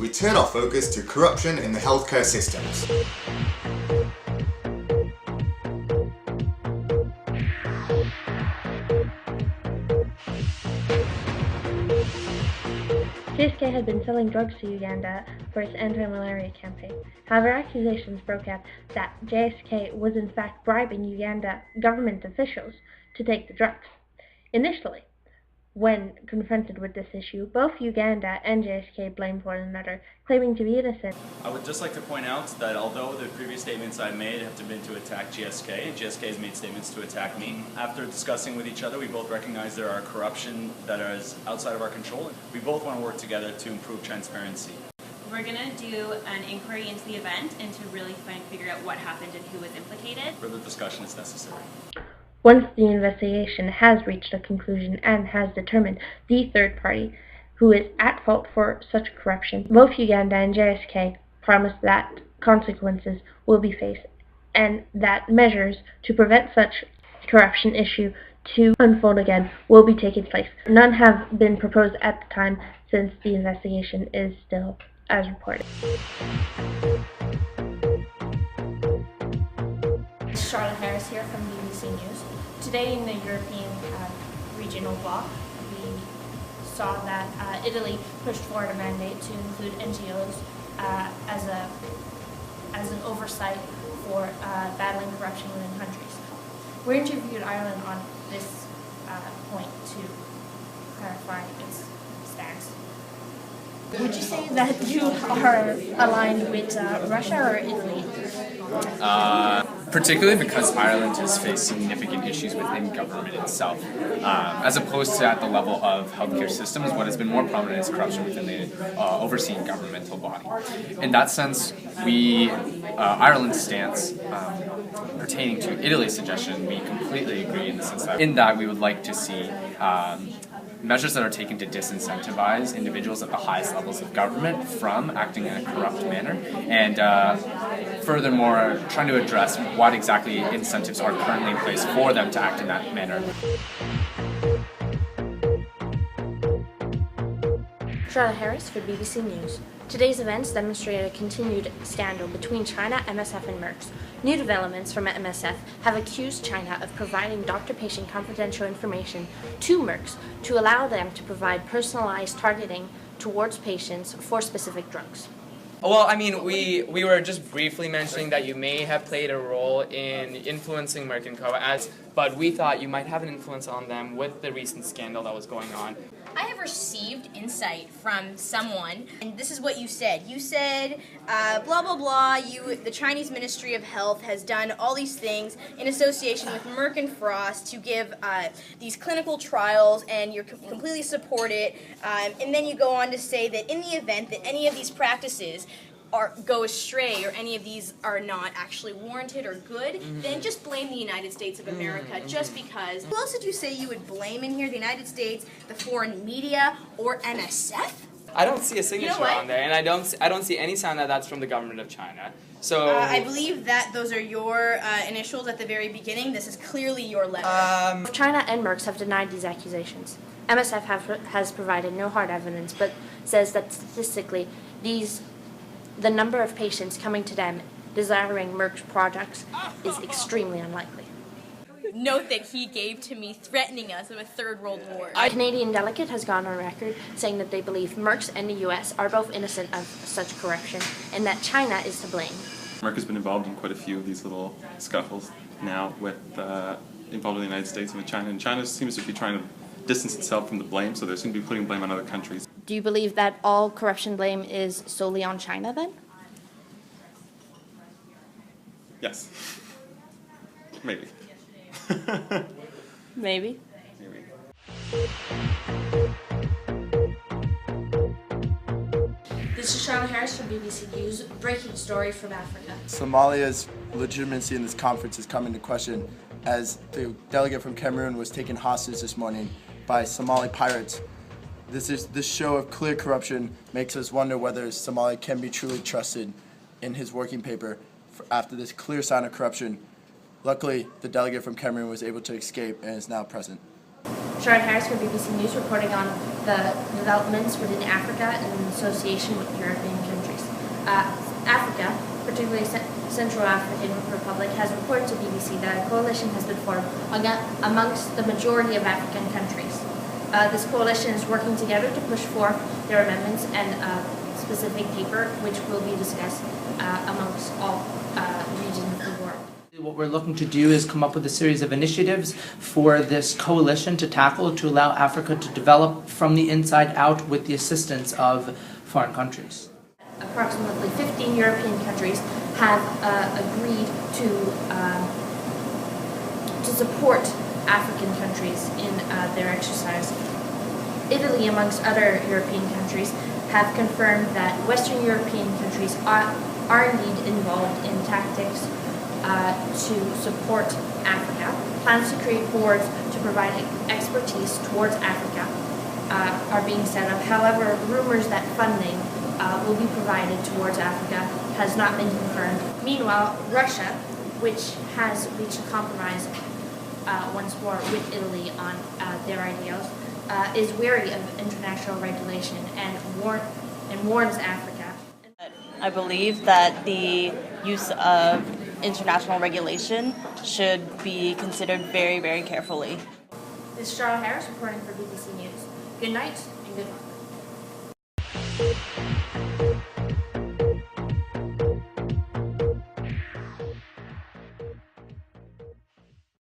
we turn our focus to corruption in the healthcare systems. GSK had been selling drugs to Uganda for its anti-malaria campaign. However, accusations broke out that GSK was in fact bribing Uganda government officials to take the drugs. Initially, when confronted with this issue, both Uganda and GSK blamed one another, claiming to be innocent. I would just like to point out that although the previous statements I made have been to attack GSK, and GSK has made statements to attack me, after discussing with each other, we both recognize there are corruption that is outside of our control. We both want to work together to improve transparency. We're going to do an inquiry into the event and to really figure out what happened and who was implicated. Further discussion is necessary. Once the investigation has reached a conclusion and has determined the third party who is at fault for such corruption, both Uganda and JSK promise that consequences will be faced and that measures to prevent such corruption issue to unfold again will be taking place. None have been proposed at the time since the investigation is still as reported. Charlote Haras here from BBC News. Today in the European regional bloc, we saw that Italy pushed forward a mandate to include NGOs as an oversight for battling corruption within countries. We interviewed Ireland on this point to clarify its stance. Would you say that you are aligned with Russia or Italy? Particularly because Ireland has faced significant issues within government itself. As opposed to at the level of healthcare systems, what has been more prominent is corruption within the overseeing governmental body. In that sense, Ireland's stance pertaining to Italy's suggestion, we completely agree in the sense that we would like to see measures that are taken to disincentivize individuals at the highest levels of government from acting in a corrupt manner, and furthermore, trying to address what exactly incentives are currently in place for them to act in that manner. Charlote Haras for BBC News. Today's events demonstrate a continued scandal between China, MSF, and Merck. New developments from MSF have accused China of providing doctor-patient confidential information to Merck to allow them to provide personalized targeting towards patients for specific drugs. Well, I mean, we were just briefly mentioning that you may have played a role in influencing Merck & Co. But we thought you might have an influence on them with the recent scandal that was going on. I have received insight from someone, and this is what you said. You said, blah, blah, blah, the Chinese Ministry of Health has done all these things in association with Merck and Frost to give these clinical trials, and you completely support it. And then you go on to say that in the event that any of these practices go astray or any of these are not actually warranted or good, then just blame the United States of America just because. Who else did you say you would blame in here? The United States, the foreign media, or MSF? I don't see a signature on there, and I don't see any sign that that's from the government of China. So I believe that those are your initials at the very beginning. This is clearly your letter. China and Merck have denied these accusations. MSF has provided no hard evidence, but says that statistically the number of patients coming to them desiring Merck's products is extremely unlikely. Note that he gave to me threatening us of a third world war. A Canadian delegate has gone on record saying that they believe Merck and the U.S. are both innocent of such corruption and that China is to blame. Merck has been involved in quite a few of these little scuffles now with involved in the United States and with China. And China seems to be trying to distance itself from the blame, so they seem to be putting blame on other countries. Do you believe that all corruption blame is solely on China then? Yes. Maybe. Maybe. This is Charlote Haras from BBC News, breaking story from Africa. Somalia's legitimacy in this conference has come into question as the delegate from Cameroon was taken hostage this morning by Somali pirates. This show of clear corruption makes us wonder whether Somalia can be truly trusted in his working paper after this clear sign of corruption. Luckily, the delegate from Cameroon was able to escape and is now present. Charlote Haras from BBC News reporting on the developments within Africa in association with European Africa, particularly Central African Republic, has reported to BBC that a coalition has been formed amongst the majority of African countries. This coalition is working together to push forth their amendments and a specific paper which will be discussed amongst all regions of the world. What we're looking to do is come up with a series of initiatives for this coalition to tackle, to allow Africa to develop from the inside out with the assistance of foreign countries. Approximately 15 European countries have agreed to support African countries in their exercise. Italy, amongst other European countries, have confirmed that Western European countries are indeed involved in tactics to support Africa. Plans to create boards to provide expertise towards Africa are being set up. However, rumors that funding will be provided towards Africa has not been confirmed. Meanwhile, Russia, which has reached a compromise once more with Italy on their ideals, is wary of international regulation and warns Africa. I believe that the use of international regulation should be considered very, very carefully. This is Charlote Haras reporting for BBC News. Good night and good luck.